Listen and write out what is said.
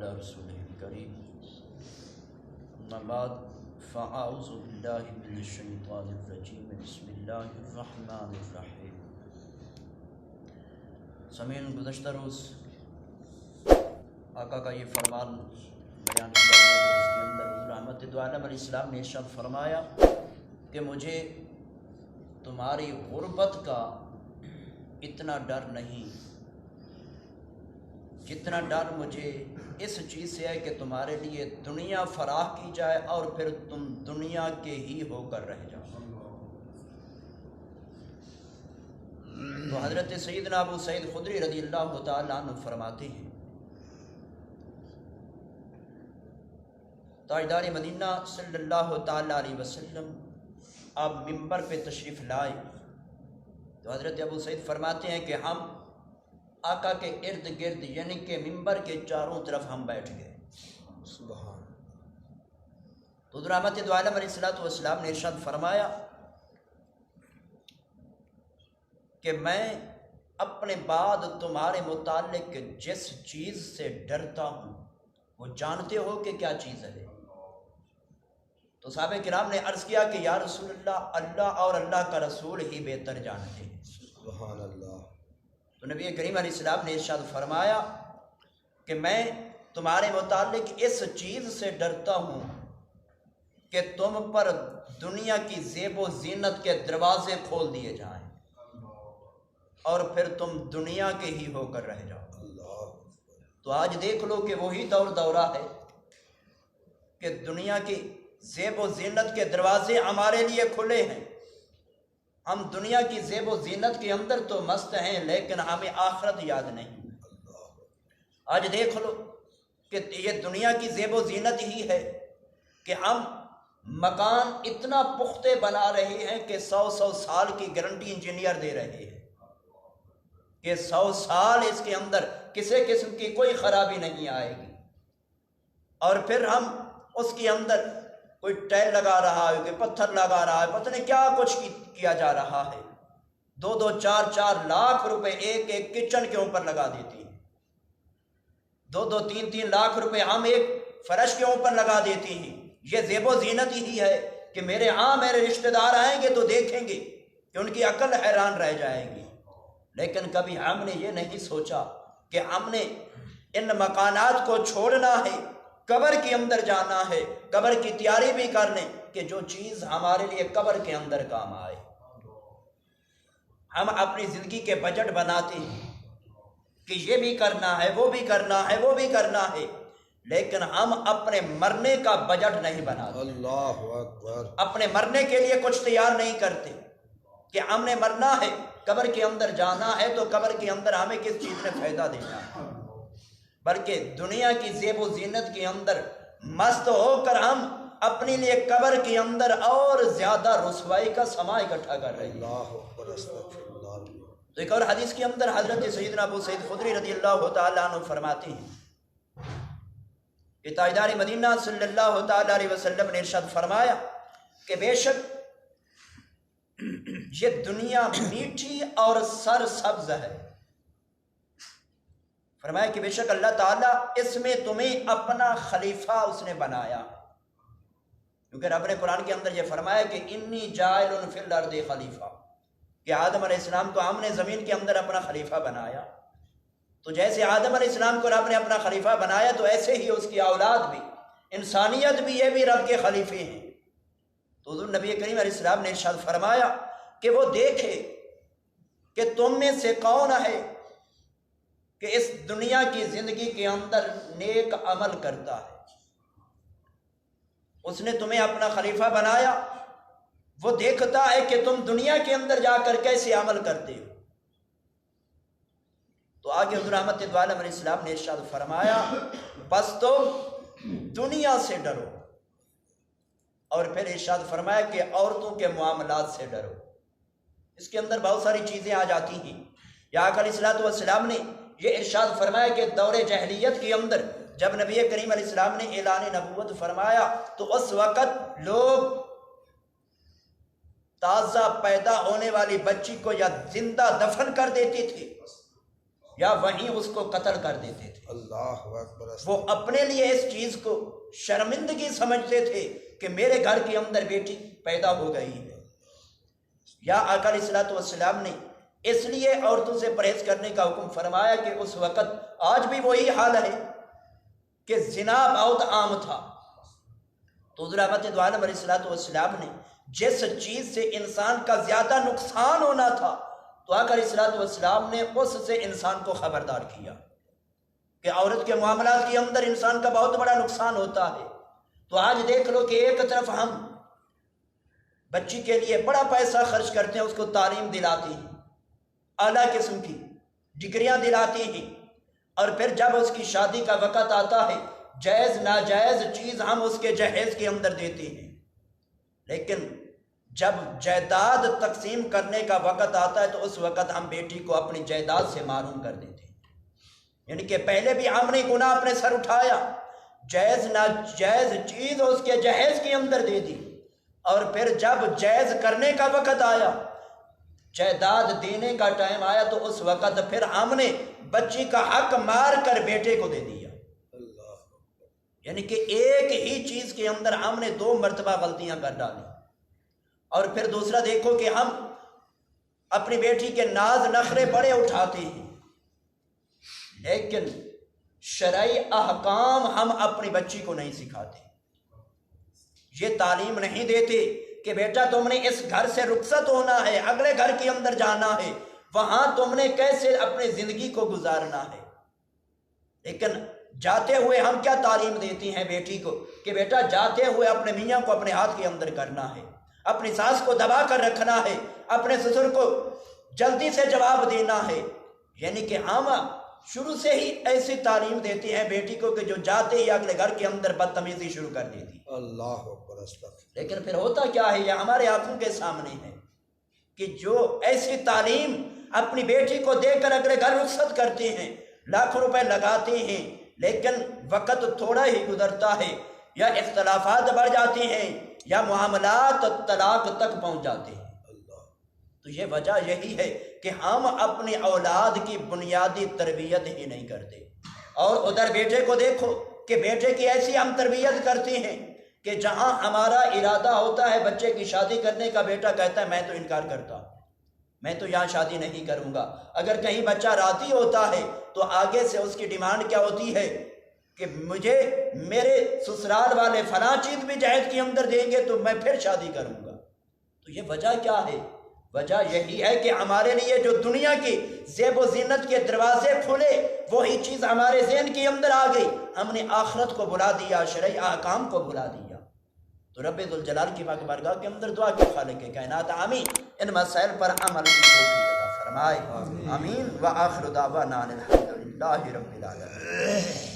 علی رسولہ الکریم اما بعد فاعوذ باللہ من الشیطان الرجیم بسم اللہ الرحمن الرحیم۔ سامعین، گزشتہ روز آقا کا یہ فرمان بیان کیا گیا جس کے اندر حضور رحمت دو عالم علیہ السلام نے ارشاد فرمایا کہ مجھے تمہاری غربت کا اتنا ڈر نہیں جتنا ڈر مجھے اس چیز سے ہے کہ تمہارے لیے دنیا فراخ کی جائے اور پھر تم دنیا کے ہی ہو کر رہ جاؤ۔ تو حضرت سیدنا ابو سعید خدری رضی اللہ تعالیٰ عنہ فرماتے ہیں، تاجدار مدینہ صلی اللہ تعالیٰ علیہ وسلم آپ ممبر پہ تشریف لائے تو حضرت ابو سعید فرماتے ہیں کہ ہم آقا کے ارد گرد یعنی کہ ممبر کے چاروں طرف ہم بیٹھ گئے۔ سبحان۔ تو حضور رحمت دو عالم علیہ السلام نے ارشاد فرمایا کہ میں اپنے بعد تمہارے متعلق جس چیز سے ڈرتا ہوں وہ جانتے ہو کہ کیا چیز ہے؟ تو صحابہ کرام نے عرض کیا کہ یا رسول اللہ، اللہ اور اللہ کا رسول ہی بہتر جانتے ہیں۔ سبحان اللہ۔ تو نبی کریم علیہ السلام نے ارشاد فرمایا کہ میں تمہارے متعلق اس چیز سے ڈرتا ہوں کہ تم پر دنیا کی زیب و زینت کے دروازے کھول دیے جائیں اور پھر تم دنیا کے ہی ہو کر رہ جاؤ۔ تو آج دیکھ لو کہ وہی دورہ ہے کہ دنیا کی زیب و زینت کے دروازے ہمارے لیے کھلے ہیں، ہم دنیا کی زیب و زینت کے اندر تو مست ہیں لیکن ہمیں آخرت یاد نہیں۔ آج دیکھ لو کہ یہ دنیا کی زیب و زینت ہی ہے کہ ہم مکان اتنا پختے بنا رہے ہیں کہ 100 سال کی گارنٹی انجینئر دے رہے ہیں کہ 100 سال اس کے اندر کسی قسم کی کوئی خرابی نہیں آئے گی، اور پھر ہم اس کے اندر کوئی ٹائل لگا رہا ہے، کوئی پتھر لگا رہا ہے، پتہ نہیں کیا کچھ کیا جا رہا ہے۔ 2 4 لاکھ روپے ایک کچن کے اوپر لگا دیتی ہیں، 2 3 لاکھ روپے ہم ایک فرش کے اوپر لگا دیتی ہیں۔ یہ زیب و زینت ہی ہے کہ میرے رشتہ دار آئیں گے تو دیکھیں گے کہ ان کی عقل حیران رہ جائے گی، لیکن کبھی ہم نے یہ نہیں سوچا کہ ہم نے ان مکانات کو چھوڑنا ہے، قبر کے اندر جانا ہے، قبر کی تیاری بھی کر لیں کہ جو چیز ہمارے لیے قبر کے اندر کام آئے۔ ہم اپنی زندگی کے بجٹ بناتے ہیں کہ یہ بھی کرنا ہے، وہ بھی کرنا ہے، وہ بھی کرنا ہے، لیکن ہم اپنے مرنے کا بجٹ نہیں بناتے۔ اللہ اکبر۔ اپنے مرنے کے لیے کچھ تیار نہیں کرتے کہ ہم نے مرنا ہے، قبر کے اندر جانا ہے تو قبر کے اندر ہمیں کس چیز نے فائدہ دینا ہے، بلکہ دنیا کی زیب و زینت کے اندر مست ہو کر ہم اپنے لیے قبر کے اندر اور زیادہ رسوائی کا سامان اکٹھا کر رہے ہیں۔ تو ایک اور حدیث کے اندر حضرت سیدنا ابو سعید خدری رضی اللہ تعالیٰ عنہ فرماتے ہیں کہ تاجدار مدینہ صلی اللہ تعالیٰ علیہ وسلم نے ارشاد فرمایا کہ بے شک یہ دنیا میٹھی اور سرسبز ہے۔ فرمایا کہ بے شک اللہ تعالیٰ اس میں تمہیں اپنا خلیفہ اس نے بنایا، کیونکہ رب نے قرآن کے اندر یہ فرمایا کہ انی جاعل فی الارض خلیفہ، کہ آدم علیہ السلام کو ہم نے زمین کے اندر اپنا خلیفہ بنایا۔ تو جیسے آدم علیہ السلام کو رب نے اپنا خلیفہ بنایا تو ایسے ہی اس کی اولاد بھی، انسانیت بھی، یہ بھی رب کے خلیفے ہیں۔ تو حضور نبی کریم علیہ السلام نے ارشاد فرمایا کہ وہ دیکھے کہ تم میں سے کون ہے کہ اس دنیا کی زندگی کے اندر نیک عمل کرتا ہے۔ اس نے تمہیں اپنا خلیفہ بنایا، وہ دیکھتا ہے کہ تم دنیا کے اندر جا کر کیسے عمل کرتے ہو۔ تو آگے حضور رحمت دو عالم علیہ السلام نے ارشاد فرمایا بس تم دنیا سے ڈرو، اور پھر ارشاد فرمایا کہ عورتوں کے معاملات سے ڈرو۔ اس کے اندر بہت ساری چیزیں آ جاتی ہیں۔ یا آقا علیہ السلام نے یہ ارشاد فرمایا کہ دور جاہلیت کے اندر جب نبی کریم علیہ السلام نے اعلان نبوت فرمایا تو اس وقت لوگ تازہ پیدا ہونے والی بچی کو یا زندہ دفن کر دیتے تھے یا وہیں اس کو قتل کر دیتے تھے۔ اللہ اکبر۔ وہ اپنے لیے اس چیز کو شرمندگی سمجھتے تھے کہ میرے گھر کے اندر بیٹی پیدا ہو گئی ہے۔ یا آقا علیہ الصلوۃ والسلام نے اس لیے عورتوں سے پرہیز کرنے کا حکم فرمایا کہ اس وقت آج بھی وہی حال ہے کہ زنا بہت عام تھا، تو حضور رحمت دو عالم علیہ الصلوۃ والسلام نے جس چیز سے انسان کا زیادہ نقصان ہونا تھا تو آقا علیہ الصلوۃ والسلام نے اس سے انسان کو خبردار کیا کہ عورت کے معاملات کے اندر انسان کا بہت بڑا نقصان ہوتا ہے۔ تو آج دیکھ لو کہ ایک طرف ہم بچی کے لیے بڑا پیسہ خرچ کرتے ہیں، اس کو تعلیم دلاتے ہیں، اعلیٰ قسم کی ڈگریاں دلاتے ہیں، اور پھر جب اس کی شادی کا وقت آتا ہے جائز ناجائز چیز ہم اس کے جہیز کے اندر دیتے ہیں، لیکن جب جائیداد تقسیم کرنے کا وقت آتا ہے تو اس وقت ہم بیٹی کو اپنی جائیداد سے محروم کر دیتے ہیں۔ یعنی کہ پہلے بھی ہم نے گناہ اپنے سر اٹھایا، جائز ناجائز چیز اس کے جہیز کے اندر دے دی، اور پھر جب جائز کرنے کا وقت آیا، جائیداد دینے کا ٹائم آیا، تو اس وقت پھر ہم نے بچی کا حق مار کر بیٹے کو دے دیا۔ یعنی کہ ایک ہی چیز کے اندر ہم نے 2 مرتبہ غلطیاں کر ڈالی۔ اور پھر دوسرا دیکھو کہ ہم اپنی بیٹی کے ناز نخرے بڑے اٹھاتے ہیں، لیکن شرعی احکام ہم اپنی بچی کو نہیں سکھاتے، یہ تعلیم نہیں دیتے کہ بیٹا تم نے اس گھر سے رخصت ہونا ہے، اگلے گھر کے اندر جانا ہے، وہاں تم نے کیسے اپنی زندگی کو گزارنا ہے۔ لیکن جاتے ہوئے ہم کیا تعلیم دیتی ہیں بیٹی کو کہ بیٹا جاتے ہوئے اپنے میاں کو اپنے ہاتھ کے اندر کرنا ہے، اپنی ساس کو دبا کر رکھنا ہے، اپنے سسر کو جلدی سے جواب دینا ہے۔ یعنی کہ ہم شروع سے ہی ایسی تعلیم دیتے ہیں بیٹی کو کہ جو جاتے ہی اگلے گھر کے اندر بدتمیزی شروع کر دیتی۔ اللہ اکبر۔ استغفر۔ لیکن پھر ہوتا کیا ہے، یہ ہمارے آنکھوں کے سامنے ہے کہ جو ایسی تعلیم اپنی بیٹی کو دے کر اگلے گھر رخصت کرتے ہیں، لاکھوں روپے لگاتے ہیں، لیکن وقت تھوڑا ہی گزرتا ہے، یا اختلافات بڑھ جاتے ہیں یا معاملات طلاق تک پہنچ جاتے ہیں۔ تو یہ وجہ یہی ہے کہ ہم اپنی اولاد کی بنیادی تربیت ہی نہیں کرتے۔ اور ادھر بیٹے کو دیکھو کہ بیٹے کی ایسی ہم تربیت کرتے ہیں کہ جہاں ہمارا ارادہ ہوتا ہے بچے کی شادی کرنے کا، بیٹا کہتا ہے میں تو انکار کرتا ہوں، میں تو یہاں شادی نہیں کروں گا۔ اگر کہیں بچہ راضی ہوتا ہے تو آگے سے اس کی ڈیمانڈ کیا ہوتی ہے کہ مجھے میرے سسرال والے فلاں چیز بھی جہیز کے اندر دیں گے تو میں پھر شادی کروں گا۔ تو یہ وجہ کیا ہے؟ وجہ یہی ہے کہ ہمارے لیے جو دنیا کی زیب و زینت کے دروازے کھلے وہی چیز ہمارے ذہن کے اندر آ گئی، ہم نے آخرت کو بھلا دیا، شرعی احکام کو بھلا دیا۔ تو رب ذوالجلال کی پاک بارگاہ کے اندر دعا کہ خالق کائنات آمین ان مسائل پر عمل کی توفیق عطا فرمائے، آمین۔ وآخر دعوانا الحمدللہ رب العالمین۔